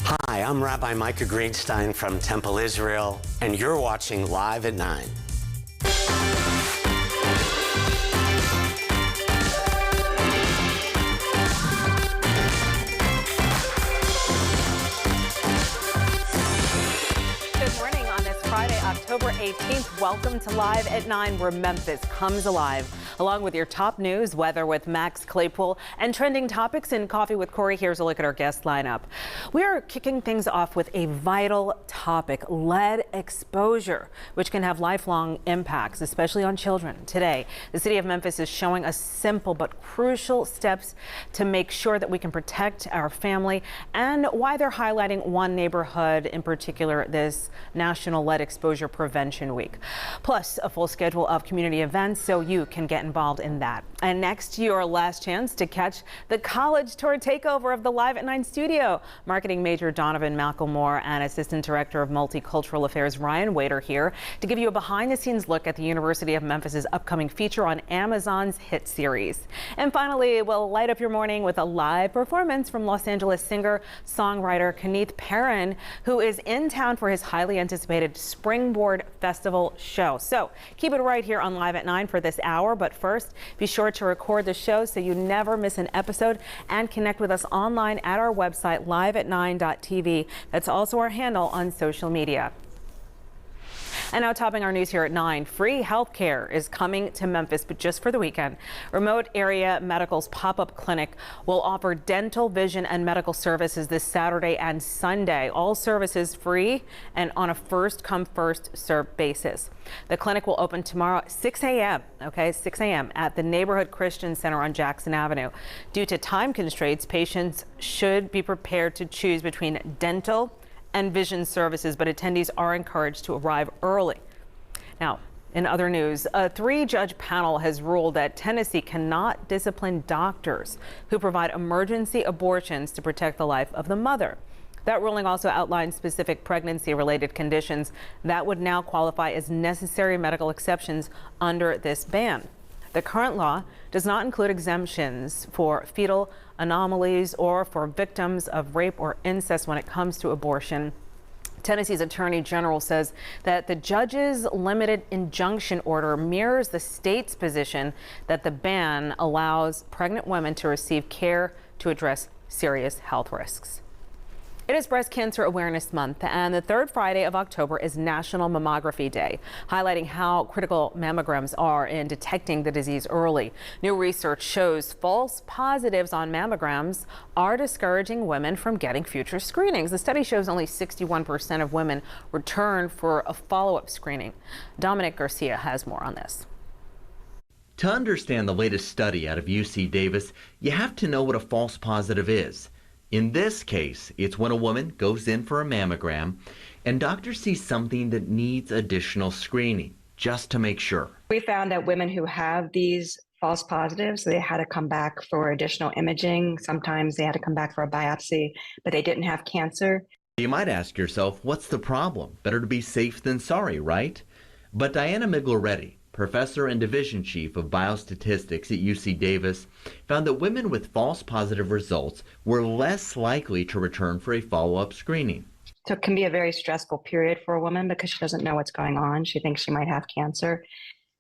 Hi, I'm Rabbi Micah Greenstein from Temple Israel, and you're watching Live at 9. Good morning on this Friday, October 18th. Welcome to Live at 9, where Memphis comes alive. Along with your top news, weather with Max Claypool, and trending topics in Coffee with Corey. Here's a look at our guest lineup. We are kicking things off with a vital topic, lead exposure, which can have lifelong impacts, especially on children. Today, the city of Memphis is showing us simple but crucial steps to make sure that we can protect our family, and why they're highlighting one neighborhood in particular this National Lead Exposure Prevention Week. Plus, a full schedule of community events so you can get involved in that. And next, your last chance to catch the college tour takeover of the Live at 9 studio. Marketing major Donovan Malcolmore and Assistant Director of Multicultural Affairs Ryan Wader here to give you a behind-the-scenes look at the University of Memphis's upcoming feature on Amazon's hit series. And finally, we'll light up your morning with a live performance from Los Angeles singer-songwriter Kenneth Perrin, who is in town for his highly anticipated Springboard Festival show. So keep it right here on Live at 9 for this hour. But first, be sure to record the show so you never miss an episode, and connect with us online at our website, liveat9.tv. That's also our handle on social media. And now topping our news here at 9, free health care is coming to Memphis, but just for the weekend. Remote Area Medical's pop-up clinic will offer dental, vision, and medical services this Saturday and Sunday. All services free and on a first-come, first-served basis. The clinic will open tomorrow at 6 a.m., 6 a.m. at the Neighborhood Christian Center on Jackson Avenue. Due to time constraints, patients should be prepared to choose between dental and vision services, but attendees are encouraged to arrive early. Now, in other news, a 3-judge panel has ruled that Tennessee cannot discipline doctors who provide emergency abortions to protect the life of the mother. That ruling also outlines specific pregnancy-related conditions that would now qualify as necessary medical exceptions under this ban. The current law does not include exemptions for fetal anomalies or for victims of rape or incest when it comes to abortion. Tennessee's Attorney General says that the judge's limited injunction order mirrors the state's position that the ban allows pregnant women to receive care to address serious health risks. It is Breast Cancer Awareness Month, and the third Friday of October is National Mammography Day, highlighting how critical mammograms are in detecting the disease early. New research shows false positives on mammograms are discouraging women from getting future screenings. The study shows only 61% of women return for a follow-up screening. Dominic Garcia has more on this. To understand the latest study out of UC Davis, you have to know what a false positive is. In this case, it's when a woman goes in for a mammogram and doctors see something that needs additional screening, just to make sure. We found that women who have these false positives, they had to come back for additional imaging. Sometimes they had to come back for a biopsy, but they didn't have cancer. You might ask yourself, what's the problem? Better to be safe than sorry, right? But Diana Migloretti, professor and division chief of biostatistics at UC Davis, found that women with false positive results were less likely to return for a follow-up screening. So it can be a very stressful period for a woman because she doesn't know what's going on. She thinks she might have cancer.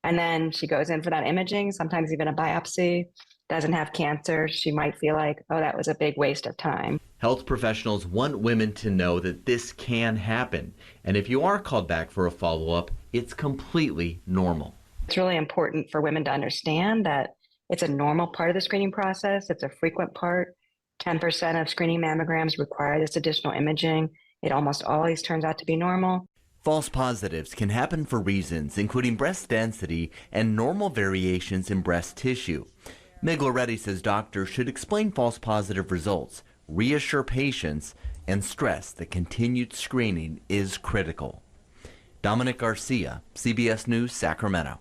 And then she goes in for that imaging, sometimes even a biopsy, doesn't have cancer. She might feel like, oh, that was a big waste of time. Health professionals want women to know that this can happen. And if you are called back for a follow-up, it's completely normal. It's really important for women to understand that it's a normal part of the screening process. It's a frequent part. 10% of screening mammograms require this additional imaging. It almost always turns out to be normal. False positives can happen for reasons including breast density and normal variations in breast tissue. Migloretti says doctors should explain false positive results, reassure patients, and stress that continued screening is critical. Dominic Garcia, CBS News, Sacramento.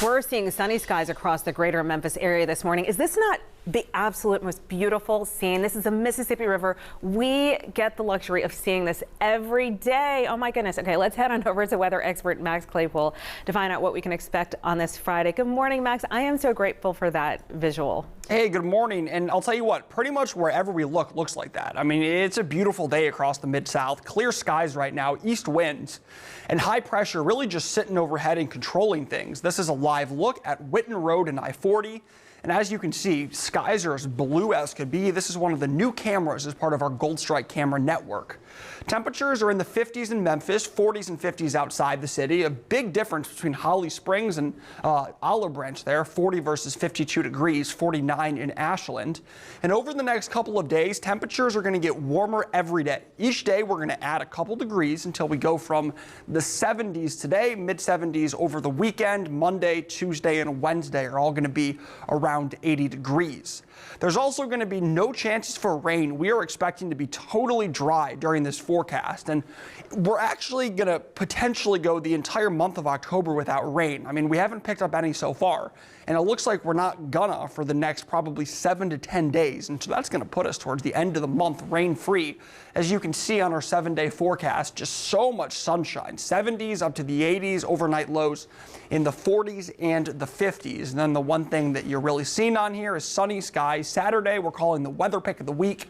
We're seeing sunny skies across the greater Memphis area this morning. Is this not the absolute most beautiful scene. This is the Mississippi River. We get the luxury of seeing this every day. Oh my goodness. Okay, let's head on over to weather expert Max Claypool to find out what we can expect on this Friday. Good morning, Max. I am so grateful for that visual. Hey, good morning. And I'll tell you what, pretty much wherever we look looks like that. I mean, it's a beautiful day across the Mid-South. Clear skies right now, east winds, and high pressure really just sitting overhead and controlling things. This is a live look at Whitten Road and I-40. And as you can see, skies are as blue as could be. This is one of the new cameras as part of our Gold Strike camera network. Temperatures are in the 50s in Memphis, 40s and 50s outside the city. A big difference between Holly Springs and Olive Branch there, 40 versus 52 degrees, 49 in Ashland. And over the next couple of days, temperatures are going to get warmer every day. Each day, we're going to add a couple degrees until we go from the 70s today, mid 70s over the weekend. Monday, Tuesday, and Wednesday are all going to be around 80 degrees. There's also going to be no chances for rain. We are expecting to be totally dry during this forecast, and we're actually going to potentially go the entire month of October without rain. I mean, we haven't picked up any so far, and it looks like we're not gonna for the next probably 7 to 10 days, and so that's going to put us towards the end of the month rain-free. As you can see on our 7-day forecast, just so much sunshine, 70s up to the 80s, overnight lows in the 40s and the 50s. And then the one thing that you're really seeing on here is sunny skies. Saturday, we're calling the weather pick of the week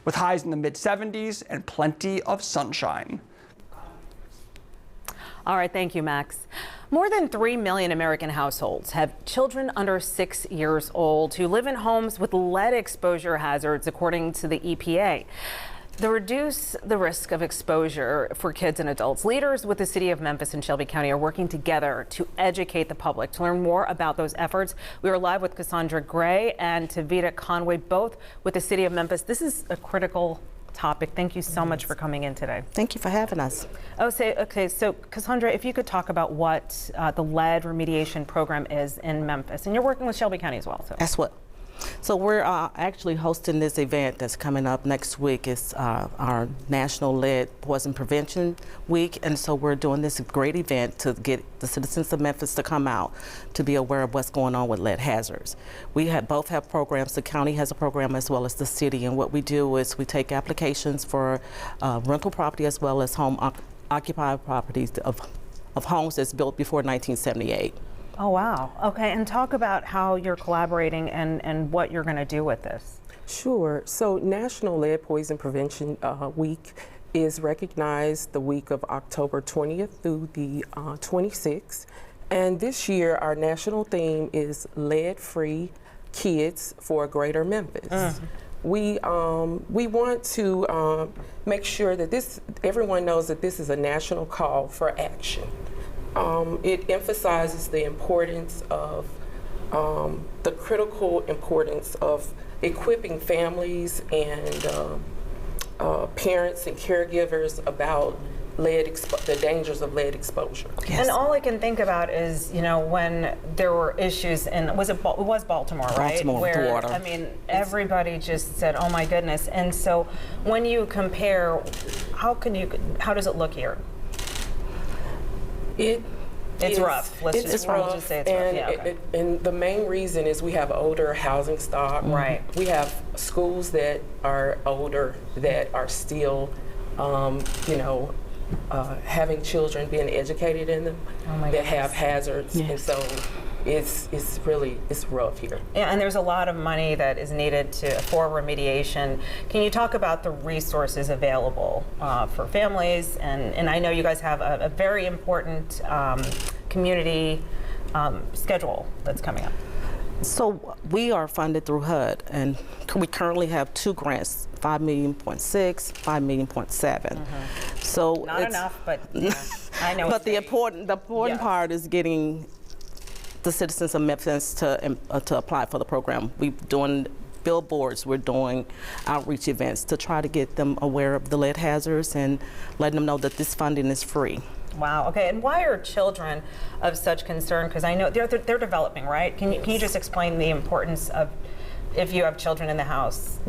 with highs in the mid-70s and plenty of sunshine. All right, thank you, Max. More than 3 million American households have children under 6 years old who live in homes with lead exposure hazards, according to the EPA. To reduce the risk of exposure for kids and adults, leaders with the city of Memphis and Shelby County are working together to educate the public. To learn more about those efforts, we are live with Cassandra Gray and Tavita Conway, both with the city of Memphis. This is a critical topic. Thank you so much for coming in today. Thank you for having us. Okay, so Cassandra, if you could talk about what the lead remediation program is in Memphis, and you're working with Shelby County as well. So we're actually hosting this event that's coming up next week. It's our National Lead Poison Prevention Week, and so we're doing this great event to get the citizens of Memphis to come out to be aware of what's going on with lead hazards. We both have programs. The county has a program as well as the city, and what we do is we take applications for rental property as well as home occupied properties of homes that's built before 1978. Oh, wow. Okay, and talk about how you're collaborating and what you're going to do with this. Sure. So National Lead Poison Prevention Week is recognized the week of October 20th through the 26th. And this year, our national theme is Lead-Free Kids for a Greater Memphis. We want to make sure that everyone knows that this is a national call for action. It emphasizes the importance of the critical importance of equipping families and parents and caregivers about the dangers of lead exposure. Yes. And all I can think about is, when there were issues in, it was Baltimore, right? Baltimore, where, water. I mean, everybody just said, oh my goodness. And so when you compare, how does it look here? It's rough. Let's just say it's rough. Yeah, okay. And the main reason is we have older housing stock. Right. We have schools that are older that are still, having children being educated in them that have hazards, and so it's rough here. Yeah, and there's a lot of money that is needed for remediation. Can you talk about the resources available for families? And I know you guys have a very important community schedule that's coming up. So we are funded through HUD, and we currently have 2 grants, $5.6 million, $5.7 million. So not enough, but I know. But the important part is getting the citizens of Memphis to apply for the program. We're doing billboards, we're doing outreach events to try to get them aware of the lead hazards and letting them know that this funding is free. Wow. Okay. And why are children of such concern? Because I know they're developing, right? Can you just explain the importance of if you have children in the house?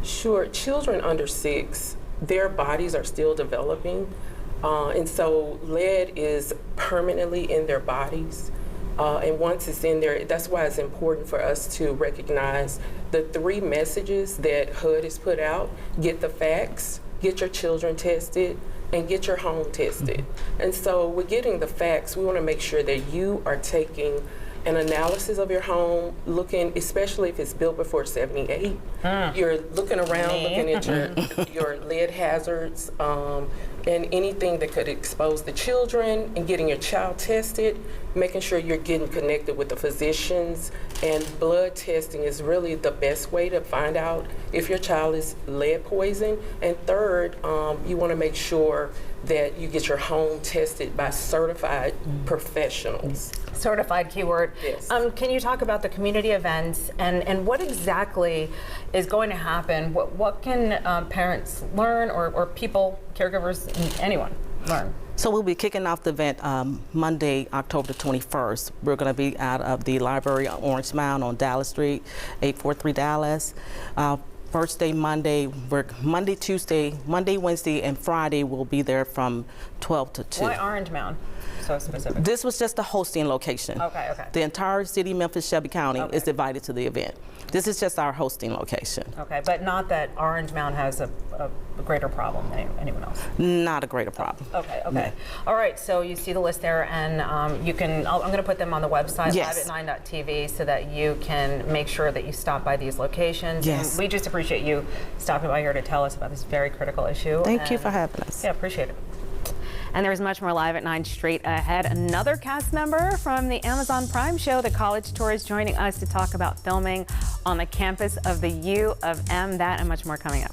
Sure. Children under 6, their bodies are still developing, and so lead is permanently in their bodies. And once it's in there, that's why it's important for us to recognize the 3 messages that HUD has put out. Get the facts, get your children tested, and get your home tested. And so with getting the facts, we want to make sure that you are taking an analysis of your home, looking, especially if it's built before 78. You're looking around, looking at your lead hazards, and anything that could expose the children, and getting your child tested, making sure you're getting connected with the physicians. And blood testing is really the best way to find out if your child is lead poisoned. And third, you want to make sure that you get your home tested by certified professionals. Certified keyword. Yes. Can you talk about the community events and what exactly is going to happen? What can parents learn or people, caregivers, anyone learn? So we'll be kicking off the event Monday, October 21st. We're going to be out of the library on Orange Mound on Dallas Street, 843 Dallas. First day Monday, Monday, Wednesday, and Friday we'll be there from 12 to 2. Why Orange Mound? So specific. This was just a hosting location. Okay. The entire city, Memphis, Shelby County is Okay. invited to the event. This is just our hosting location. Okay, but not that Orange Mound has a greater problem than anyone else. Not a greater problem. Okay. No. All right, so you see the list there, and you can, I'm going to put them on the website, Yes. liveat9.tv, so that you can make sure that you stop by these locations. Yes. And we just appreciate you stopping by here to tell us about this very critical issue. Thank you and- for having us. Yeah, appreciate it. And there's much more Live at 9 straight ahead. Another cast member from the Amazon Prime show, The College Tour, is joining us to talk about filming on the campus of the U of M. That and much more coming up.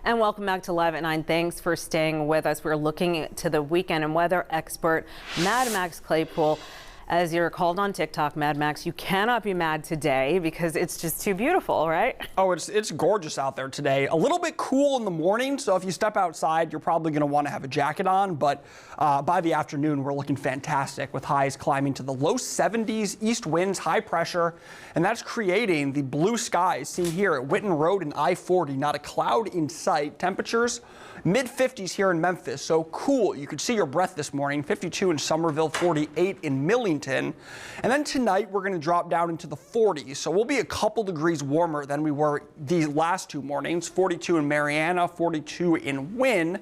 And welcome back to Live at 9. Thanks for staying with us. We're looking to the weekend, and weather expert Mad Max Claypool, as you're called on TikTok, Mad Max, you cannot be mad today because it's just too beautiful, right? Oh, it's gorgeous out there today. A little bit cool in the morning, so if you step outside, you're probably going to want to have a jacket on, but by the afternoon, we're looking fantastic with highs climbing to the low 70s, east winds, high pressure, and that's creating the blue skies seen here at Whitten Road and I-40. Not a cloud in sight. Temperatures mid-50s here in Memphis, so cool. You could see your breath this morning. 52 in Somerville, 48 in Millington. And then tonight we're going to drop down into the 40s, so we'll be a couple degrees warmer than we were these last 2 mornings. 42 in Marianna, 42 in Wynne.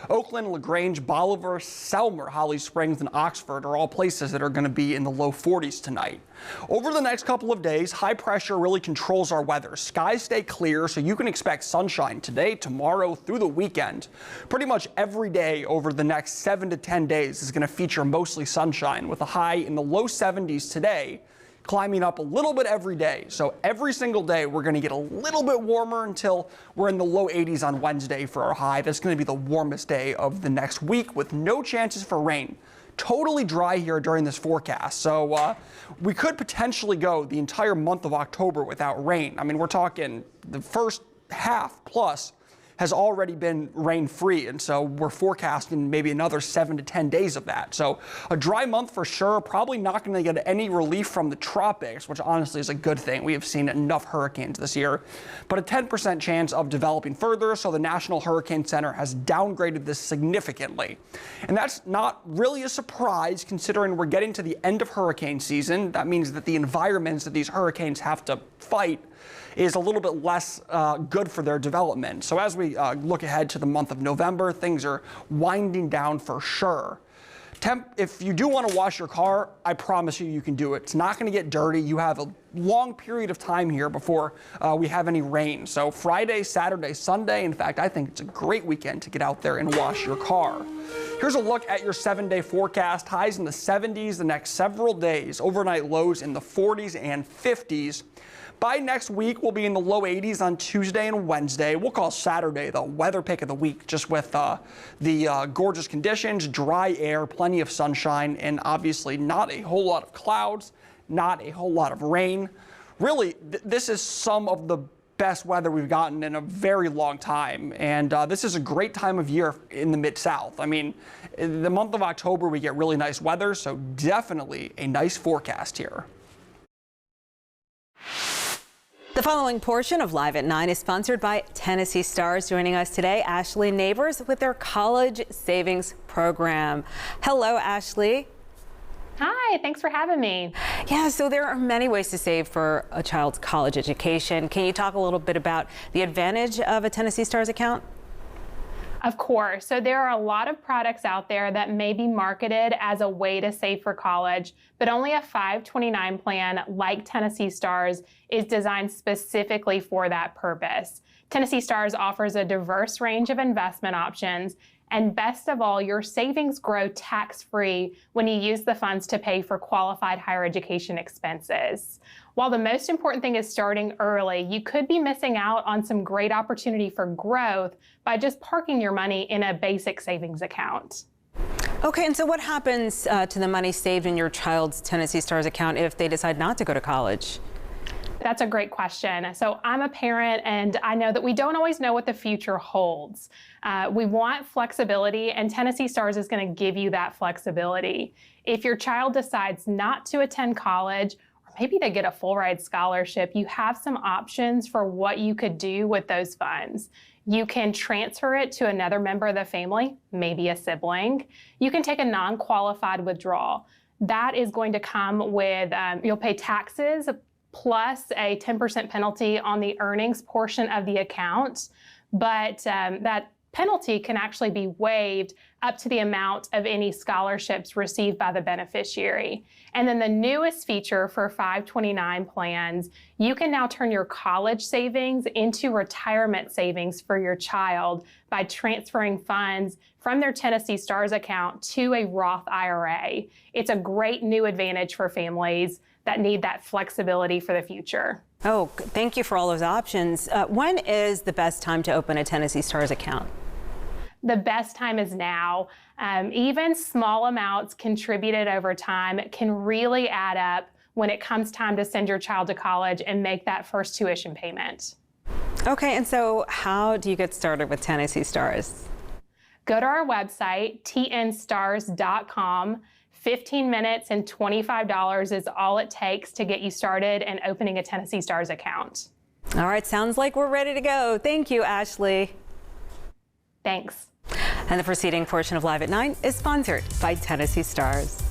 Oakland, LaGrange, Bolivar, Selmer, Holly Springs, and Oxford are all places that are going to be in the low 40s tonight. Over the next couple of days, high pressure really controls our weather. Skies stay clear, so you can expect sunshine today, tomorrow, through the weekend. Pretty much every day over the next 7 to 10 days is going to feature mostly sunshine, with a high in the low 70s today, climbing up a little bit every day. So every single day we're going to get a little bit warmer until we're in the low 80s on Wednesday for our high. That's going to be the warmest day of the next week with no chances for rain. Totally dry here during this forecast. So we could potentially go the entire month of October without rain. I mean, we're talking the first half plus has already been rain-free, and so we're forecasting maybe another 7 to 10 days of that. So a dry month for sure, probably not going to get any relief from the tropics, which honestly is a good thing. We have seen enough hurricanes this year, but a 10% chance of developing further, so the National Hurricane Center has downgraded this significantly. And that's not really a surprise considering we're getting to the end of hurricane season. That means that the environments that these hurricanes have to fight is a little bit less good for their development. So as we look ahead to the month of November, things are winding down for sure. If you do want to wash your car, I promise you can do it. It's not going to get dirty. You have a long period of time here before we have any rain. So Friday, Saturday, Sunday, in fact, I think it's a great weekend to get out there and wash your car. Here's a look at your 7-day forecast. Highs in the 70s the next several days. Overnight lows in the 40s and 50s. By next week, we'll be in the low 80s on Tuesday and Wednesday. We'll call Saturday the weather pick of the week, just with the gorgeous conditions, dry air, plenty of sunshine, and obviously not a whole lot of clouds, not a whole lot of rain. Really, this is some of the best weather we've gotten in a very long time, and this is a great time of year in the Mid-South. I mean, in the month of October, we get really nice weather, so definitely a nice forecast here. The following portion of Live at 9 is sponsored by Tennessee Stars. Joining us today, Ashley Neighbors with their college savings program. Hello, Ashley. Hi, thanks for having me. Yeah, so there are many ways to save for a child's college education. Can you talk a little bit about the advantage of a Tennessee Stars account? Of course. So there are a lot of products out there that may be marketed as a way to save for college, but only a 529 plan like Tennessee Stars is designed specifically for that purpose. Tennessee Stars offers a diverse range of investment options, and best of all, your savings grow tax-free when you use the funds to pay for qualified higher education expenses. While the most important thing is starting early, you could be missing out on some great opportunity for growth by just parking your money in a basic savings account. Okay, and so what happens to the money saved in your child's Tennessee Stars account if they decide not to go to college? That's a great question. So I'm a parent, and I know that we don't always know what the future holds. We want flexibility, and Tennessee Stars is going to give you that flexibility. If your child decides not to attend college, or maybe they get a full ride scholarship, you have some options for what you could do with those funds. You can transfer it to another member of the family, maybe a sibling. You can take a non-qualified withdrawal. That is going to come with, you'll pay taxes plus a 10% penalty on the earnings portion of the account. But that penalty can actually be waived up to the amount of any scholarships received by the beneficiary. And then the newest feature for 529 plans, you can now turn your college savings into retirement savings for your child by transferring funds from their Tennessee Stars account to a Roth IRA. It's a great new advantage for families that need that flexibility for the future. Oh, thank you for all those options. When is the best time to open a Tennessee Stars account? The best time is now. Even small amounts contributed over time can really add up when it comes time to send your child to college and make that first tuition payment. Okay, and so how do you get started with Tennessee Stars? Go to our website, tnstars.com. 15 minutes and $25 is all it takes to get you started and opening a Tennessee Stars account. All right, sounds like we're ready to go. Thank you, Ashley. Thanks. And the preceding portion of Live at 9 is sponsored by Tennessee Stars.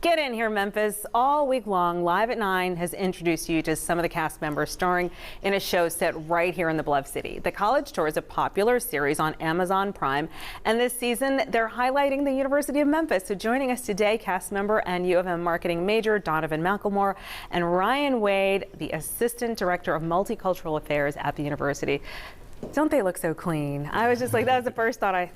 Get in here, Memphis. All week long, Live at 9 has introduced you to some of the cast members starring in a show set right here in the Bluff City. The College Tour is a popular series on Amazon Prime, and this season they're highlighting the University of Memphis. So joining us today, cast member and U of M marketing major Donovan Malcolmore and Ryan Wade, the Assistant Director of Multicultural Affairs at the university. Don't they look so clean? I was just like, that was the first thought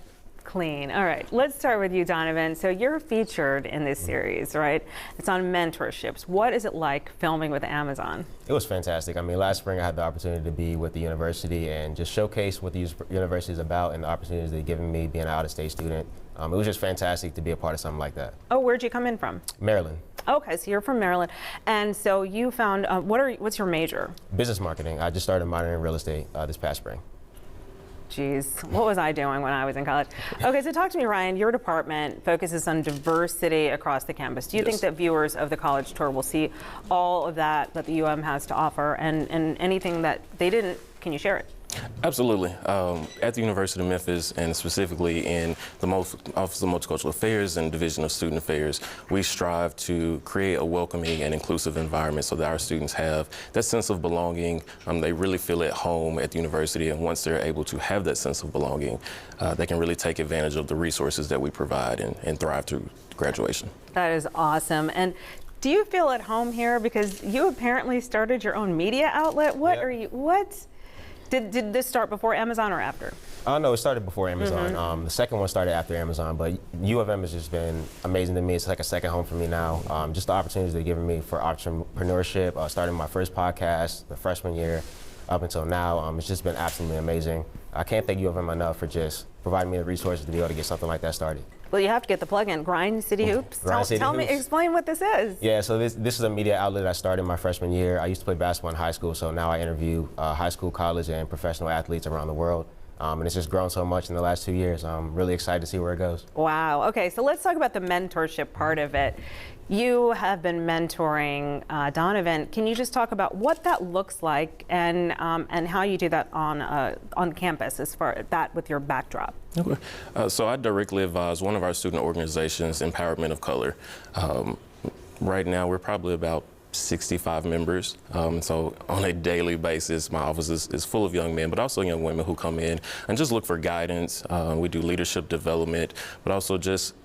clean. All right, let's start with you, Donovan. So you're featured in this series, right? It's on mentorships. What is it like filming with Amazon? It was fantastic. I mean, last spring I had the opportunity to be with the university and just showcase what the university is about and the opportunities they've given me being an out-of-state student. It was just fantastic to be a part of something like that. Oh, where'd you come in from? Maryland. Okay, so you're from Maryland. And so you found, what's your major? Business marketing. I just started minoring real estate this past spring. Geez, what was I doing when I was in college? Okay, so talk to me, Ryan. Your department focuses on diversity across the campus. Do you think that viewers of the College Tour will see all of that the UM has to offer and anything that they didn't? Can you share it? Absolutely. At the University of Memphis, and specifically in the Office of Multicultural Affairs and Division of Student Affairs, we strive to create a welcoming and inclusive environment so that our students have that sense of belonging. They really feel at home at the university, and once they're able to have that sense of belonging, they can really take advantage of the resources that we provide and thrive through graduation. That is awesome. And do you feel at home here? Because you apparently started your own media outlet. What? Did this start before Amazon or after? No, it started before Amazon. The second one started after Amazon, but U of M has just been amazing to me. It's like a second home for me now. Just the opportunities they've given me for entrepreneurship, starting my first podcast the freshman year up until now. It's just been absolutely amazing. I can't thank U of M enough for just providing me the resources to be able to get something like that started. Well, you have to get the plug in. Grind City Hoops. Tell me, explain what this is. Yeah, so this is a media outlet I started my freshman year. I used to play basketball in high school, so now I interview high school, college, and professional athletes around the world. And it's just grown so much in the last 2 years. I'm really excited to see where it goes. Wow. Okay, so let's talk about the mentorship part of it. You have been mentoring Donovan. Can you just talk about what that looks like and how you do that on campus as far as that with your backdrop? Okay. So I directly advise one of our student organizations, Empowerment of Color. Right now, we're probably about 65 members. So on a daily basis, my office is full of young men, but also young women who come in and just look for guidance. We do leadership development, but also just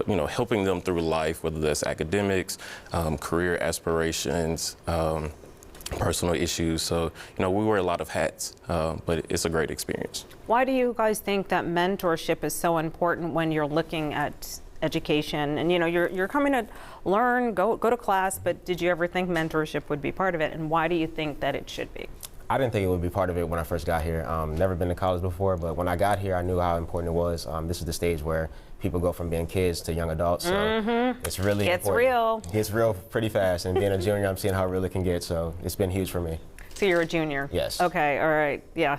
helping them through life, whether that's academics, career aspirations, personal issues. So, we wear a lot of hats, but it's a great experience. Why do you guys think that mentorship is so important when you're looking at education? And, you're coming to learn, go to class, but did you ever think mentorship would be part of it? And why do you think that it should be? I didn't think it would be part of it when I first got here. Never been to college before, but when I got here, I knew how important it was. This is the stage where people go from being kids to young adults, so it's really important. It's real pretty fast, and being a junior, I'm seeing how real it can get, so it's been huge for me. So you're a junior? Yes. Okay, all right, yeah,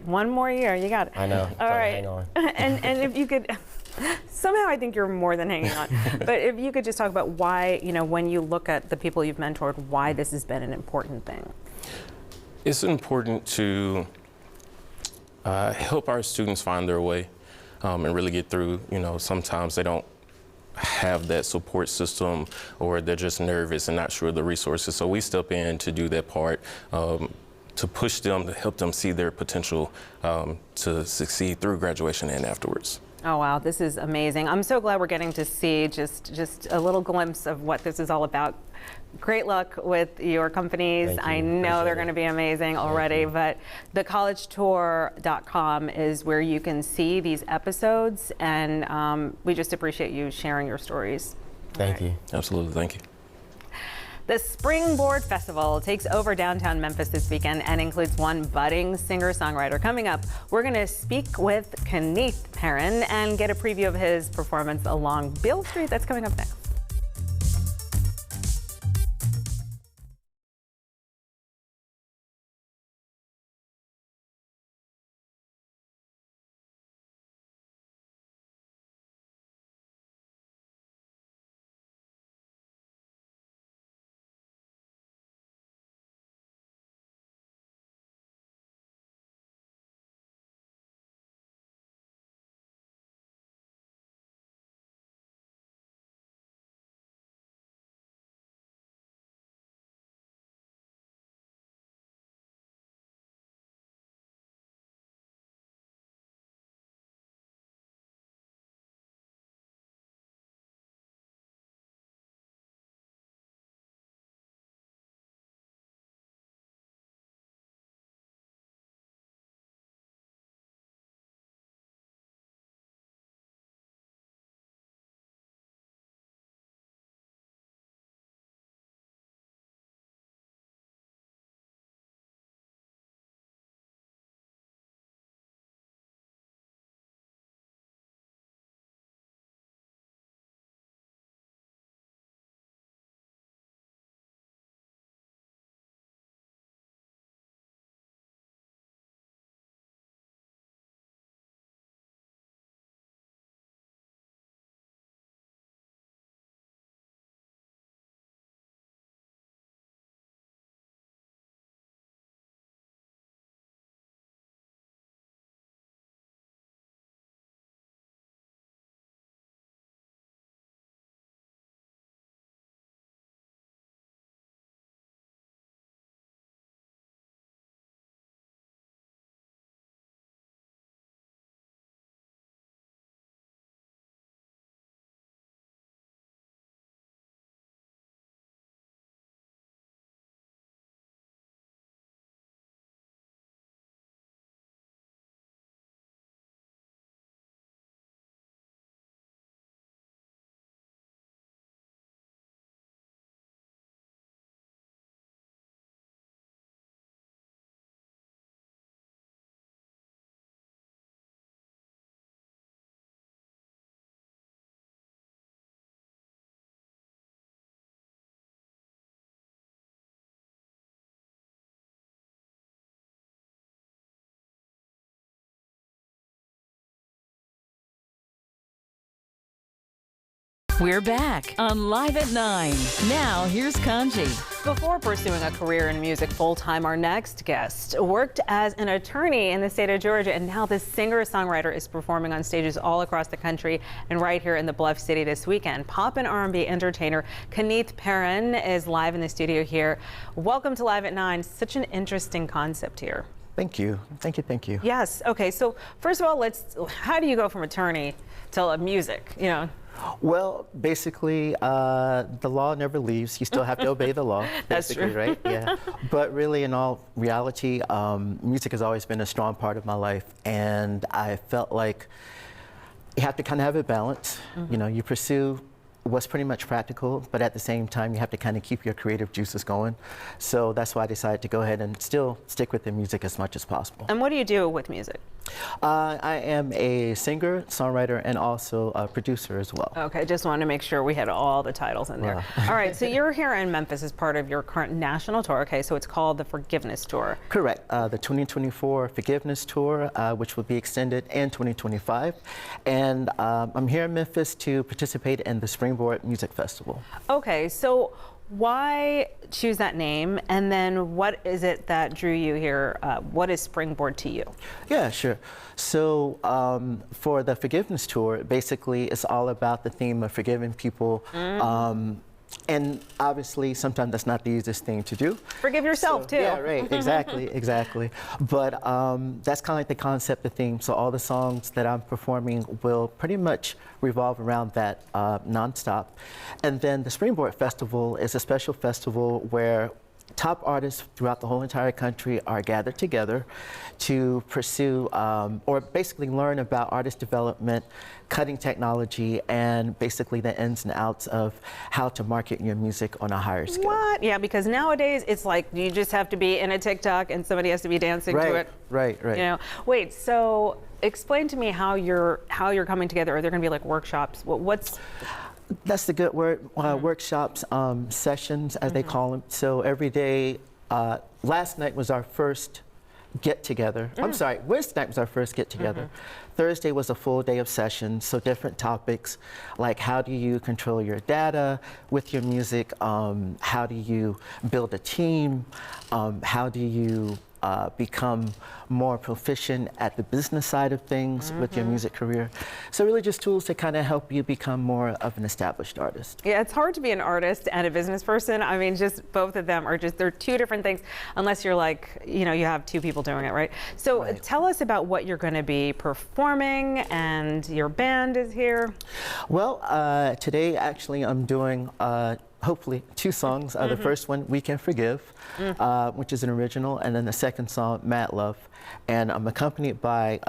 one more year, you got it. I know, all right. hang on. and if you could, somehow I think you're more than hanging on, but if you could just talk about why, when you look at the people you've mentored, why this has been an important thing. It's important to help our students find their way and really get through. Sometimes they don't have that support system, or they're just nervous and not sure of the resources. So we step in to do that part, to push them, to help them see their potential to succeed through graduation and afterwards. Oh, wow, this is amazing. I'm so glad we're getting to see just a little glimpse of what this is all about. Great luck with your companies. I know they're going to be amazing already, but thecollegetour.com is where you can see these episodes, and we just appreciate you sharing your stories. Thank you. Absolutely, thank you. The Springboard Festival takes over downtown Memphis this weekend and includes one budding singer-songwriter. Coming up, we're going to speak with Kenneth Perrin and get a preview of his performance along Beale Street. That's coming up next. We're back on Live at 9. Now, here's Kanji. Before pursuing a career in music full-time, our next guest worked as an attorney in the state of Georgia, and now this singer-songwriter is performing on stages all across the country and right here in the Bluff City this weekend. Pop and R&B entertainer Kenneth Perrin is live in the studio here. Welcome to Live at 9. Such an interesting concept here. Thank you. Thank you. Thank you. Yes. Okay. So first of all, how do you go from attorney to music? You know. Well, basically, the law never leaves. You still have to obey the law. That's true. Right? Yeah. But really, in all reality, music has always been a strong part of my life, and I felt like you have to kind of have a balance. You know, you pursue what's pretty much practical, but at the same time, you have to kind of keep your creative juices going. So that's why I decided to go ahead and still stick with the music as much as possible. And what do you do with music? I am a singer, songwriter, and also a producer as well. Okay, just wanted to make sure we had all the titles in there. Wow. All right, so you're here in Memphis as part of your current national tour. Okay, so it's called the Forgiveness Tour. Correct. The 2024 Forgiveness Tour, which will be extended in 2025. And I'm here in Memphis to participate in the Springboard Music Festival. Okay, so why choose that name, and then what is it that drew you here? What is Springboard to you? Yeah, sure. So for the Forgiveness Tour, basically it's all about the theme of forgiving people. And obviously, sometimes that's not the easiest thing to do. Forgive yourself, too. Yeah, right. Exactly, exactly. But that's kind of like the concept, the theme. So all the songs that I'm performing will pretty much revolve around that nonstop. And then the Springboard Festival is a special festival where top artists throughout the whole entire country are gathered together to pursue or basically learn about artist development, cutting technology, and basically the ins and outs of how to market your music on a higher scale. What? Yeah, because nowadays it's like you just have to be in a TikTok and somebody has to be dancing to it. Right. You know, wait. So explain to me how you're coming together. Are there going to be like workshops? What's That's the good word, workshops, sessions, as they call them. So every day, last night was our first get-together. I'm sorry, Wednesday night was our first get-together. Thursday was a full day of sessions, so different topics, like how do you control your data with your music, how do you build a team, how do you become more proficient at the business side of things with your music career. So really just tools to kind of help you become more of an established artist. Yeah, it's hard to be an artist and a business person. I mean, just both of them are they're two different things, unless you're like, you know, you have two people doing it, right? So tell us about what you're going to be performing, and your band is here. Well, today actually I'm doing hopefully two songs. The first one, We Can Forgive, which is an original, and then the second song, Mad Love. And I'm accompanied by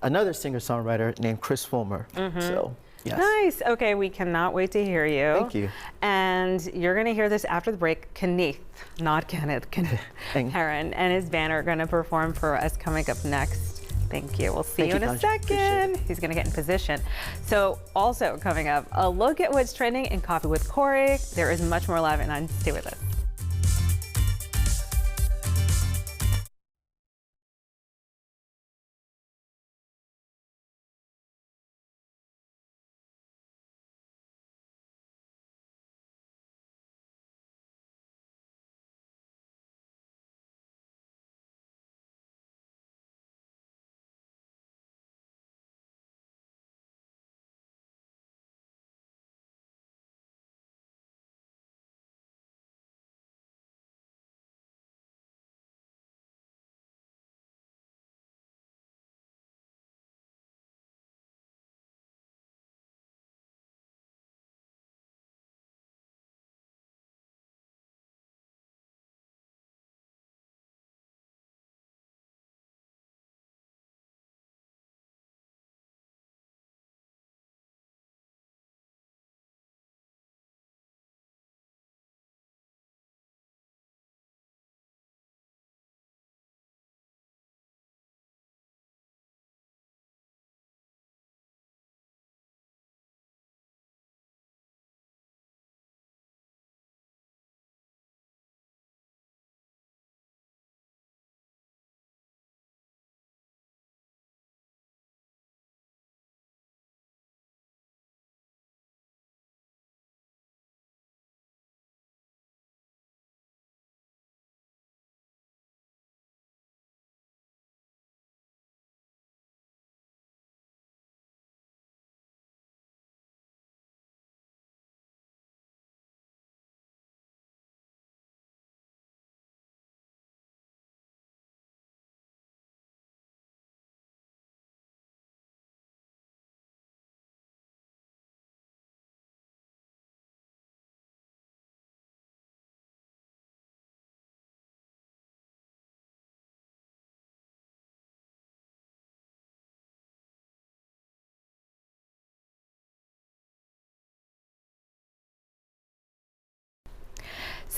another singer-songwriter named Chris Fulmer. So, yes. Nice. Okay, we cannot wait to hear you. Thank you. And you're going to hear this after the break. Kenneth, not Kenneth, Perrin and his band are going to perform for us coming up next. Thank you. We'll see you in a second. He's going to get in position. So also coming up, a look at what's trending in Coffee with Corey. There is much more Live at 9. Stay with us.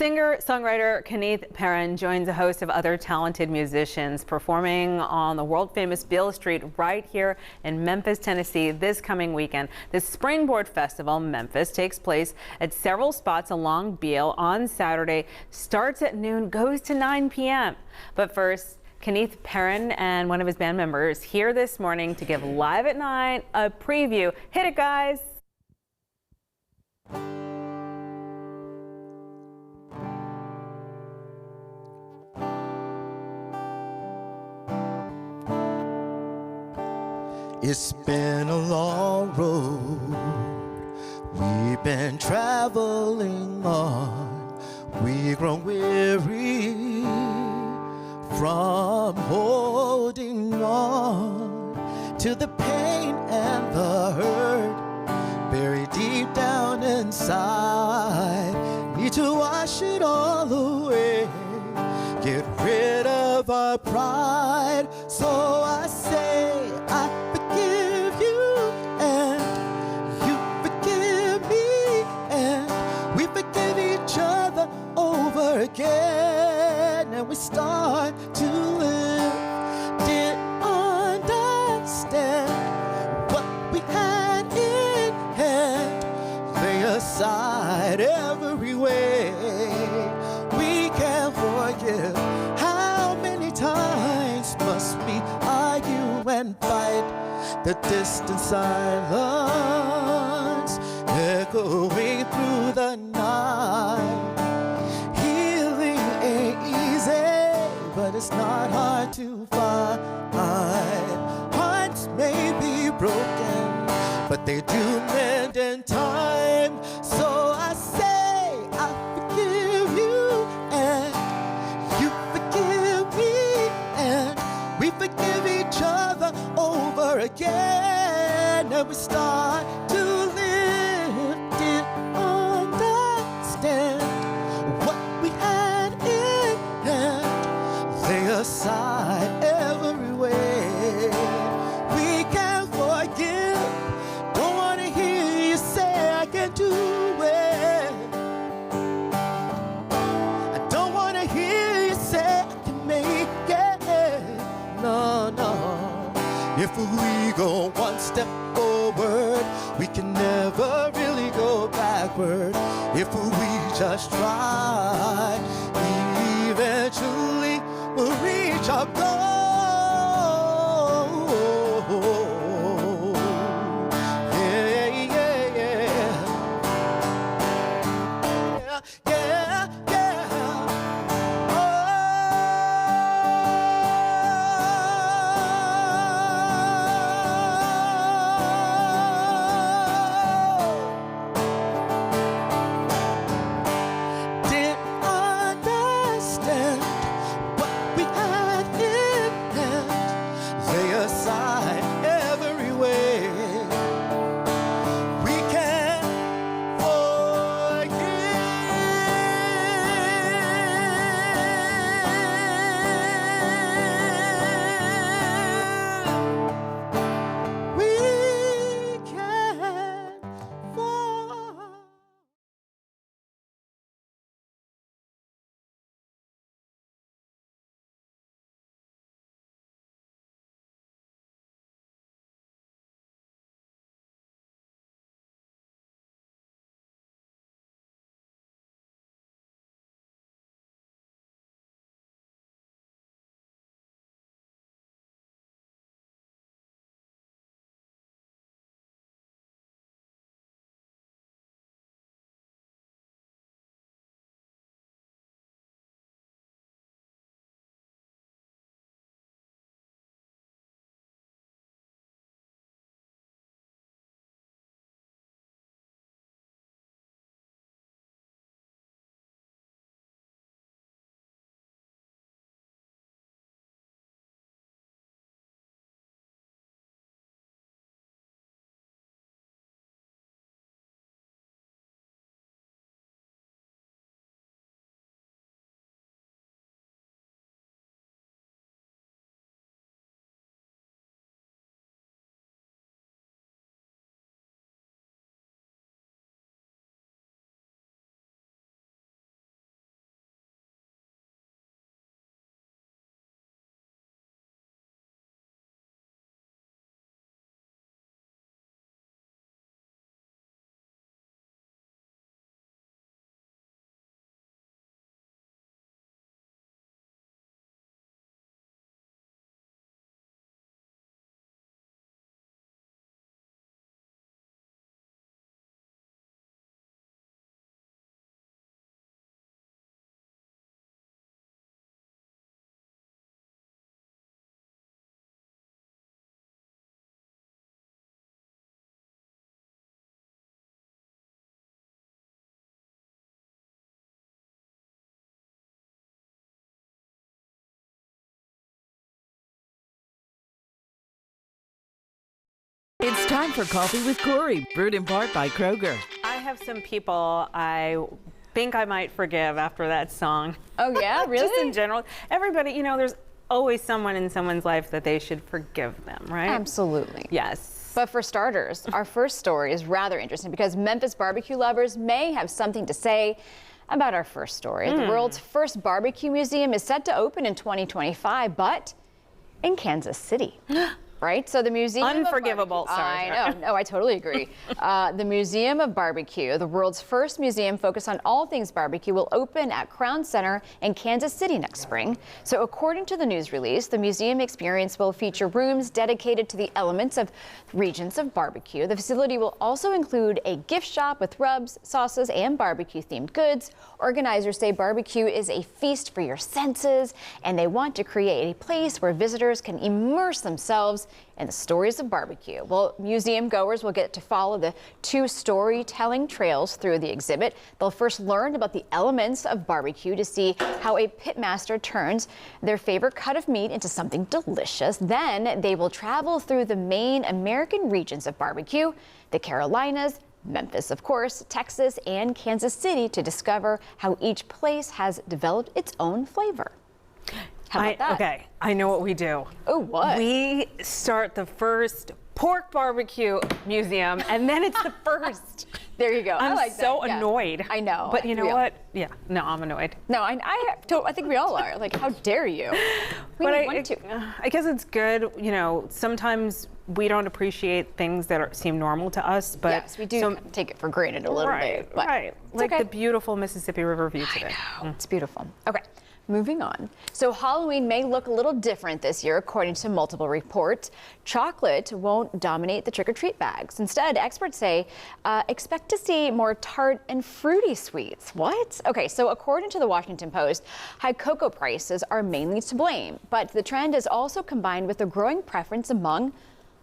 Singer-songwriter Kenneth Perrin joins a host of other talented musicians performing on the world-famous Beale Street right here in Memphis, Tennessee this coming weekend. The Springboard Festival Memphis takes place at several spots along Beale on Saturday, starts at noon, goes to 9 p.m. But first, Kenneth Perrin and one of his band members here this morning to give Live at 9 a preview. Hit it, guys. It's been a long road we've been traveling on. We've grown weary from holding on to the pain and the hurt buried deep down inside. Need to wash it all away, get rid of our pride. So I say I forgive you and you forgive me, and we forgive each other over again, and we start to live. Didn't understand what we had in hand, lay aside every way. We can't forgive. How many times must we argue and fight? The distant silence echoing through the night. Healing ain't easy, but it's not hard to find. Hearts may be broken, but they do mend in time. So I say I forgive you and you forgive me, and we forgive each other over again, and we start to live. Didn't understand what we had in hand, lay aside every way. We can't forgive. Don't wanna hear you say I can't do it. I don't wanna hear you say I can make it. No, no. If we go one step forward, we can never really go backward. If we just try, eventually we'll reach our goal. Yeah, yeah, yeah. Yeah, yeah, Didn't understand what we had in It's time for Coffee with Corey, brewed in part by Kroger. I have some people I think I might forgive after that song. Oh, yeah? Really? Just in general. Everybody, you know, there's always someone in someone's life that they should forgive them, right? Absolutely. Yes. But for starters, our first story is rather interesting because Memphis barbecue lovers may have something to say about our first story. The world's first barbecue museum is set to open in 2025, but in Kansas City. Right? So the Museum Unforgivable. I know. No, I totally agree. The Museum of Barbecue, the world's first museum focused on all things barbecue, will open at Crown Center in Kansas City next spring. So according to the news release, the museum experience will feature rooms dedicated to the elements of regions of barbecue. The facility will also include a gift shop with rubs, sauces, and barbecue-themed goods. Organizers say barbecue is a feast for your senses, and they want to create a place where visitors can immerse themselves in the stories of barbecue. Well, museum goers will get to follow the 2 storytelling trails through the exhibit. They'll first learn about the elements of barbecue to see how a pitmaster turns their favorite cut of meat into something delicious. Then they will travel through the main American regions of barbecue, the Carolinas, Memphis, of course, Texas, and Kansas City to discover how each place has developed its own flavor. How about that? Okay, I know what we do. Oh, what? We start the first pork barbecue museum, and then it's the first. There you go. I'm I like so that. Yeah. annoyed. I know. But you know We are. what? Yeah, no, I'm annoyed. No, I think we all are. Like, how dare you? But I guess it's good. You know, sometimes we don't appreciate things that seem normal to us, but yes, we do take it for granted a little bit. But right, like the beautiful Mississippi River view today. I know. It's beautiful. Okay. Moving on. So Halloween may look a little different this year, according to multiple reports. Chocolate won't dominate the trick-or-treat bags. Instead, experts say expect to see more tart and fruity sweets. What? Okay, so according to the Washington Post, high cocoa prices are mainly to blame. But the trend is also combined with a growing preference among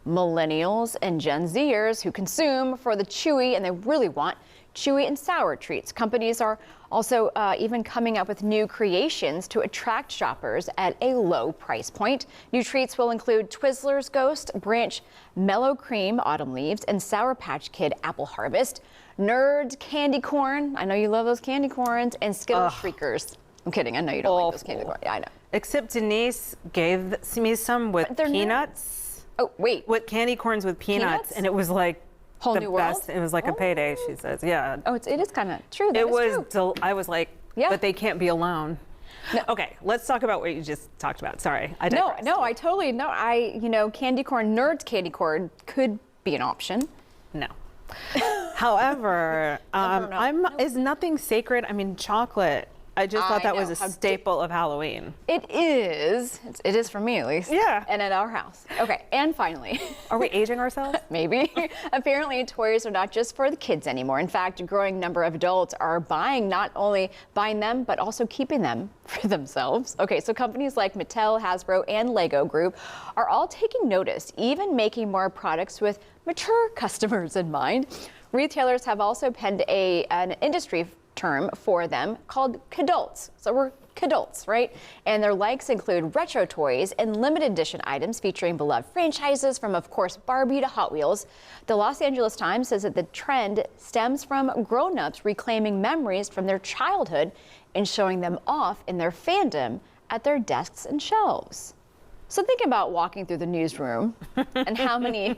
millennials and Gen Zers who consume for the chewy, and they really want chewy and sour treats. Companies are also even coming up with new creations to attract shoppers at a low price point. New treats will include Twizzlers Ghost, Branch Mellow Cream Autumn Leaves, and Sour Patch Kid Apple Harvest, Nerds Candy Corn, I know you love those candy corns, and Skittles Shriekers. I'm kidding, I know you don't like those candy corn. Yeah, I know. Except Denise gave me some with peanuts. Oh, wait. With candy corns with peanuts? And it was like Whole the new best. world? It was like a payday, she says. Yeah. Oh, it is kind of true. That It is was. true. I was like, but they can't be alone. No. Okay, let's talk about what you just talked about. Sorry, I digressed. No, I totally know. Candy corn, Nerds candy corn could be an option. No. However, is nothing sacred? I mean, chocolate. I just thought that was a staple of Halloween. It is. It is for me, at least. Yeah. And at our house. Okay, and finally. Are we aging ourselves? Maybe. Apparently, toys are not just for the kids anymore. In fact, a growing number of adults are not only buying them, but also keeping them for themselves. Okay, so companies like Mattel, Hasbro, and Lego Group are all taking notice, even making more products with mature customers in mind. Retailers have also penned an industry term for them called kidults. So we're kidults, right? And their likes include retro toys and limited edition items featuring beloved franchises from, of course, Barbie to Hot Wheels. The Los Angeles Times says that the trend stems from grown-ups reclaiming memories from their childhood and showing them off in their fandom at their desks and shelves. So think about walking through the newsroom and how many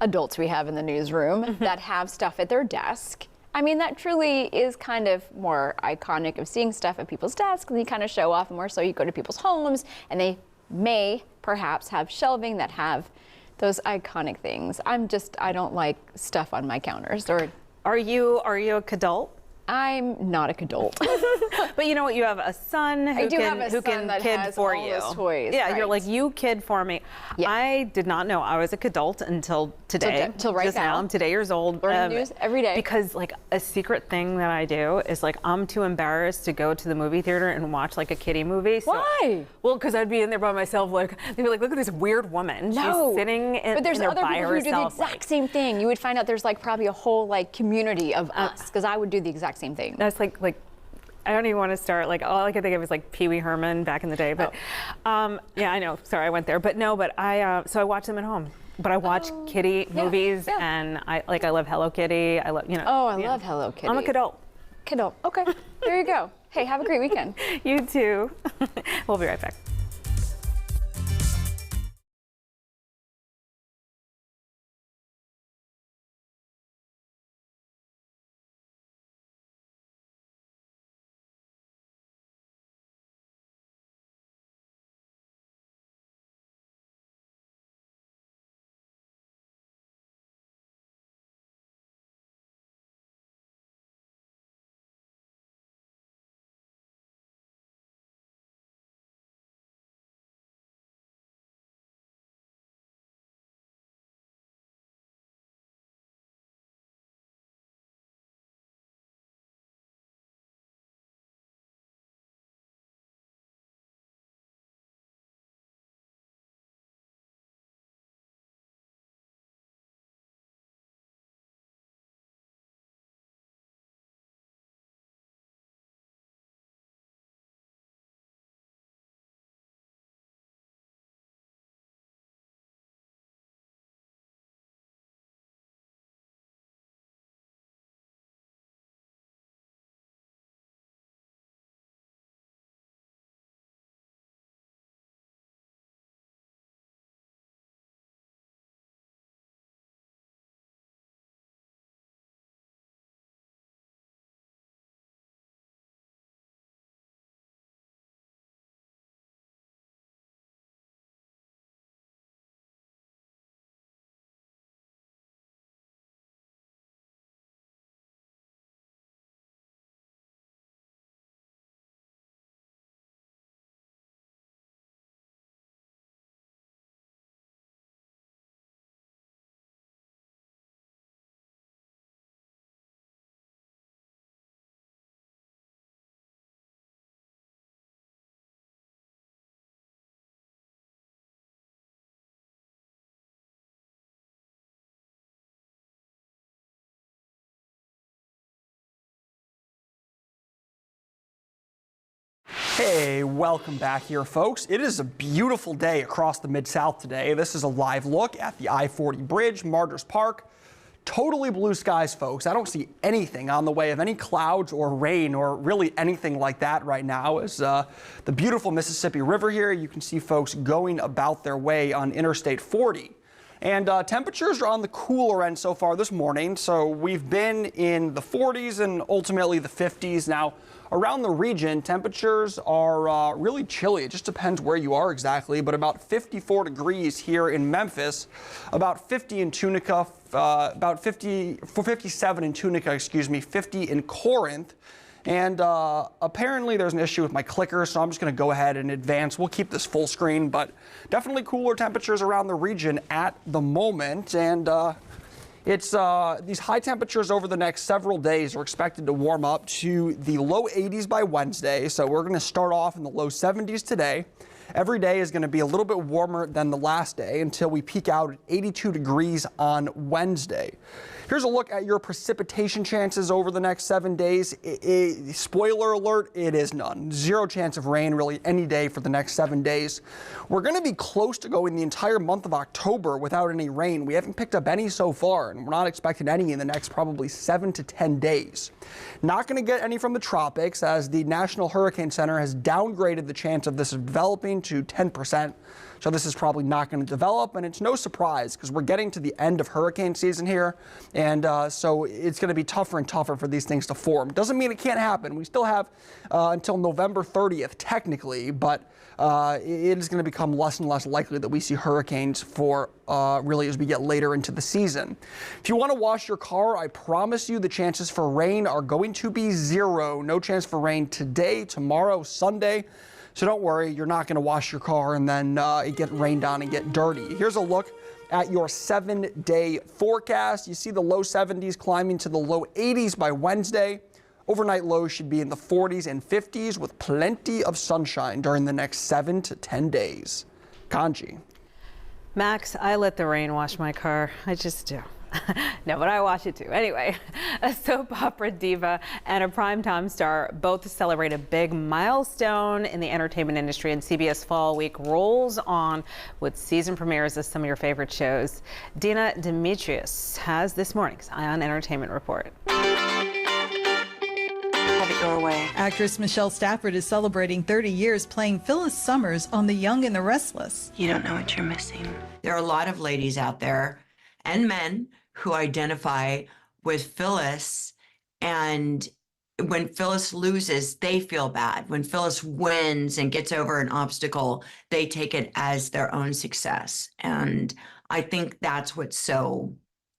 adults we have in the newsroom that have stuff at their desk. I mean, that truly is kind of more iconic of seeing stuff at people's desks, and you kind of show off more so you go to people's homes and they may perhaps have shelving that have those iconic things. I don't like stuff on my counters. Are you a kidult? I'm not a kidult. But you know what? You have a son who can kid for you. Those toys, yeah, right. You're like, you kid for me. Yeah. I did not know I was a kidult until today. Till right just now. I'm today years old. Learning news every day. Because like a secret thing that I do is like I'm too embarrassed to go to the movie theater and watch like a kiddie movie. So, why? Well, because I'd be in there by myself. Like they'd be like, look at this weird woman. No. She's sitting in, but there's in there other by people herself. who do the exact same thing. You would find out there's like probably a whole like community of us because I would do the exact same thing. That's like I don't even want to start. Like, all I could think of is like Pee Wee Herman back in the day. But yeah, I know. Sorry, I went there. But no, but I watch them at home. But I watch kitty movies, and I love Hello Kitty. I love, Oh, I love Hello Kitty. I'm a kiddo. Kiddo. Okay, there you go. Hey, have a great weekend. You too. We'll be right back. Hey, welcome back here, folks. It is a beautiful day across the Mid-South today. This is a live look at the I-40 bridge, Martyrs Park. Totally blue skies, folks. I don't see anything on the way of any clouds or rain or really anything like that right now. As the beautiful Mississippi River here, you can see folks going about their way on Interstate 40. And temperatures are on the cooler end so far this morning. So we've been in the 40s and ultimately the 50s. Now, around the region, temperatures are really chilly. It just depends where you are exactly, but about 54 degrees here in Memphis, about 50 in Tunica, about 57 in Tunica, 50 in Corinth. And apparently there's an issue with my clicker, so I'm just going to go ahead and advance. We'll keep this full screen, but definitely cooler temperatures around the region at the moment. And it's these high temperatures over the next several days are expected to warm up to the low 80s by Wednesday. So we're going to start off in the low 70s today. Every day is going to be a little bit warmer than the last day until we peak out at 82 degrees on Wednesday. Here's a look at your precipitation chances over the next 7 days. Spoiler alert, it is none. Zero chance of rain really any day for the next 7 days. We're going to be close to going the entire month of October without any rain. We haven't picked up any so far, and we're not expecting any in the next probably 7 to 10 days. Not going to get any from the tropics, as the National Hurricane Center has downgraded the chance of this developing to 10%. So this is probably not going to develop, and it's no surprise because we're getting to the end of hurricane season here, and so it's going to be tougher and tougher for these things to form. Doesn't mean it can't happen. We still have until November 30th technically, but it is going to become less and less likely that we see hurricanes for really as we get later into the season. If you want to wash your car, I promise you the chances for rain are going to be zero. No chance for rain today, tomorrow, Sunday. So don't worry, you're not going to wash your car and then it get rained on and get dirty. Here's a look at your 7-day forecast. You see the low 70s climbing to the low 80s by Wednesday. Overnight lows should be in the 40s and 50s with plenty of sunshine during the next 7 to 10 days. Kanji. Max, I let the rain wash my car. I just do. No, but I watch it too. Anyway, a soap opera diva and a primetime star both celebrate a big milestone in the entertainment industry, and CBS Fall Week rolls on with season premieres of some of your favorite shows. Dina Demetrius has this morning's Eye on Entertainment report. Have it your way. Actress Michelle Stafford is celebrating 30 years playing Phyllis Summers on The Young and the Restless. You don't know what you're missing. There are a lot of ladies out there and men who identify with Phyllis, and when Phyllis loses, they feel bad. When Phyllis wins and gets over an obstacle, they take it as their own success. And I think that's what's so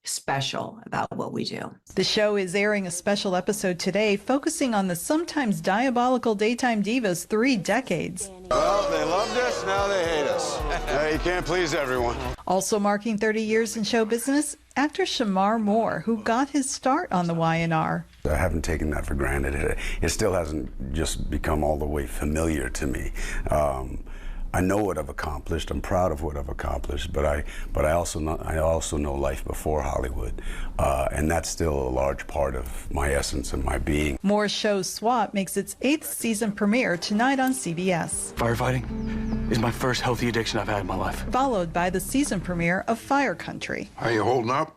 special about what we do. The show is airing a special episode today focusing on the sometimes diabolical daytime divas 3 decades. Well, they loved us, now they hate us. You can't please everyone. Also marking 30 years in show business, actor Shamar Moore, who got his start on the YNR. I haven't taken that for granted. It still hasn't just become all the way familiar to me. I know what I've accomplished. I'm proud of what I've accomplished, but I also know life before Hollywood, and that's still a large part of my essence and my being. Moore's show SWAT makes its 8th season premiere tonight on CBS. Firefighting is my first healthy addiction I've had in my life. Followed by the season premiere of Fire Country. How you holding up?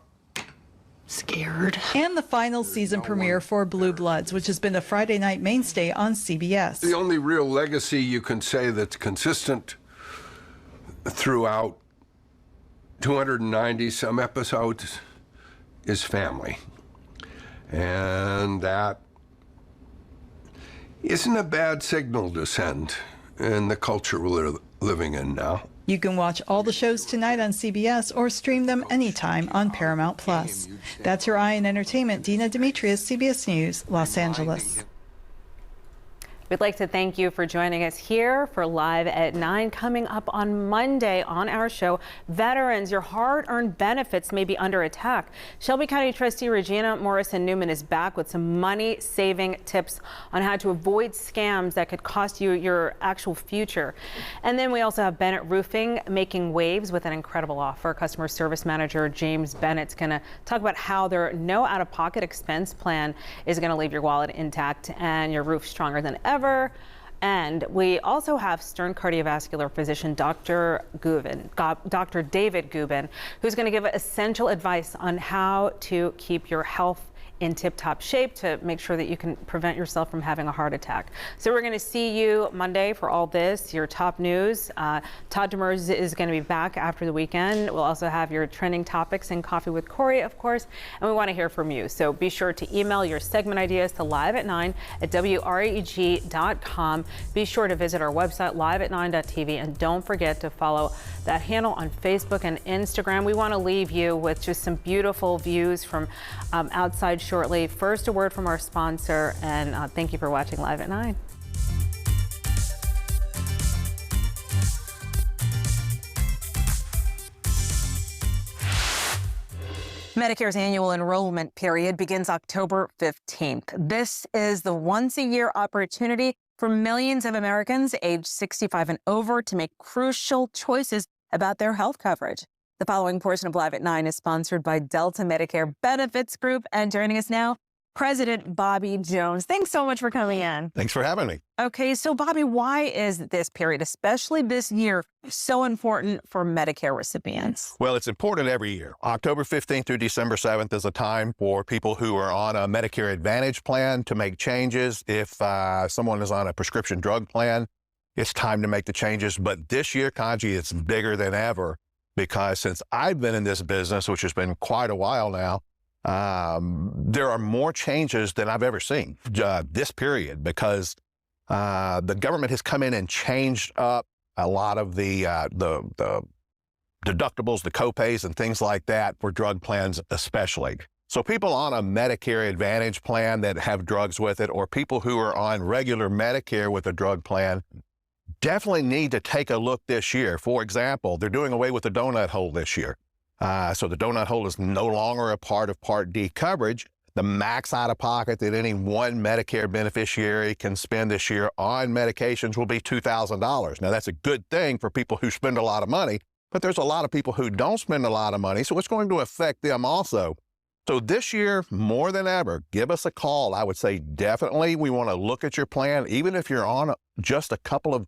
Scared. And the final season premiere for Blue Bloods, which has been a Friday night mainstay on CBS. The only real legacy you can say that's consistent throughout 290 some episodes is family. And that isn't a bad signal to send in the culture we're living in now. You can watch all the shows tonight on CBS or stream them anytime on Paramount Plus. That's your Eye on Entertainment. Dina Demetrius, CBS News, Los Angeles. We'd like to thank you for joining us here for Live at 9. Coming up on Monday on our show, veterans, your hard-earned benefits may be under attack. Shelby County Trustee Regina Morrison Newman is back with some money-saving tips on how to avoid scams that could cost you your actual future. And then we also have Bennett Roofing making waves with an incredible offer. Customer Service Manager James Bennett's going to talk about how their no out-of-pocket expense plan is going to leave your wallet intact and your roof stronger than ever. And we also have Stern cardiovascular physician Dr. David Gubin, who's going to give essential advice on how to keep your health in tip-top shape to make sure that you can prevent yourself from having a heart attack. So we're going to see you Monday for all this, your top news. Todd Demers is going to be back after the weekend. We'll also have your trending topics and Coffee with Corey, of course, and we want to hear from you. So be sure to email your segment ideas to liveat9@wreg.com. Be sure to visit our website, liveat9.tv, and don't forget to follow that handle on Facebook and Instagram. We want to leave you with just some beautiful views from outside shortly. First, a word from our sponsor, and thank you for watching Live at 9. Medicare's annual enrollment period begins October 15th. This is the once-a-year opportunity for millions of Americans aged 65 and over to make crucial choices about their health coverage. The following portion of Live at 9 is sponsored by Delta Medicare Benefits Group. And joining us now, President Bobby Jones. Thanks so much for coming in. Thanks for having me. Okay, so Bobby, why is this period, especially this year, so important for Medicare recipients? Well, it's important every year. October 15th through December 7th is a time for people who are on a Medicare Advantage plan to make changes. If someone is on a prescription drug plan, it's time to make the changes. But this year, Kanji, it's bigger than ever, because since I've been in this business, which has been quite a while now, there are more changes than I've ever seen this period, because the government has come in and changed up a lot of the deductibles, the copays, and things like that for drug plans especially. So people on a Medicare Advantage plan that have drugs with it, or people who are on regular Medicare with a drug plan, definitely need to take a look this year. For example, they're doing away with the donut hole this year. So the donut hole is no longer a part of Part D coverage. The max out-of-pocket that any one Medicare beneficiary can spend this year on medications will be $2,000. Now, that's a good thing for people who spend a lot of money, but there's a lot of people who don't spend a lot of money, so it's going to affect them also. So this year, more than ever, give us a call. I would say definitely we want to look at your plan. Even if you're on just a couple of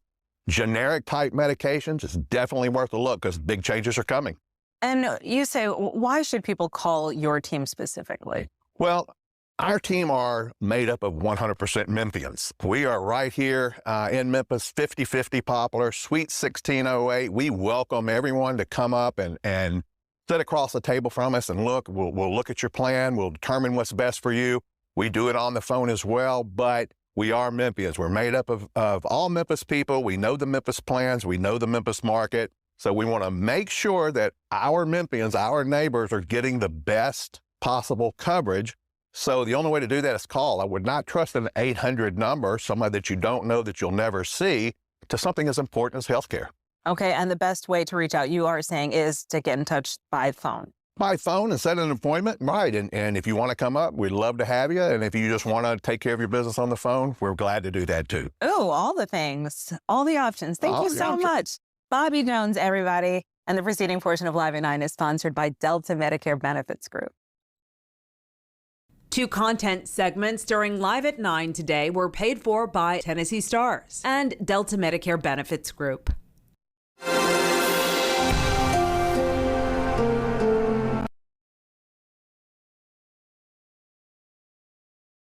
generic type medications, it's definitely worth a look because big changes are coming. And you say, why should people call your team specifically? Well, our team are made up of 100% Memphians. We are right here in Memphis, 5050 Poplar, Suite 1608. We welcome everyone to come up and sit across the table from us and look. We'll look at your plan. We'll determine what's best for you. We do it on the phone as well, but we are Memphians. We're made up of all Memphis people. We know the Memphis plans. We know the Memphis market. So we want to make sure that our Memphians, our neighbors, are getting the best possible coverage. So the only way to do that is call. I would not trust an 800 number, somebody that you don't know that you'll never see, to something as important as healthcare. Okay, and the best way to reach out, you are saying, is to get in touch by phone. By phone and set an appointment, right. And if you want to come up, we'd love to have you. And if you just want to take care of your business on the phone, we're glad to do that too. Oh, all the things, all the options. Thank you so much. Bobby Jones, everybody. And the preceding portion of Live at 9 is sponsored by Delta Medicare Benefits Group. 2 content segments during Live at 9 today were paid for by Tennessee Stars and Delta Medicare Benefits Group.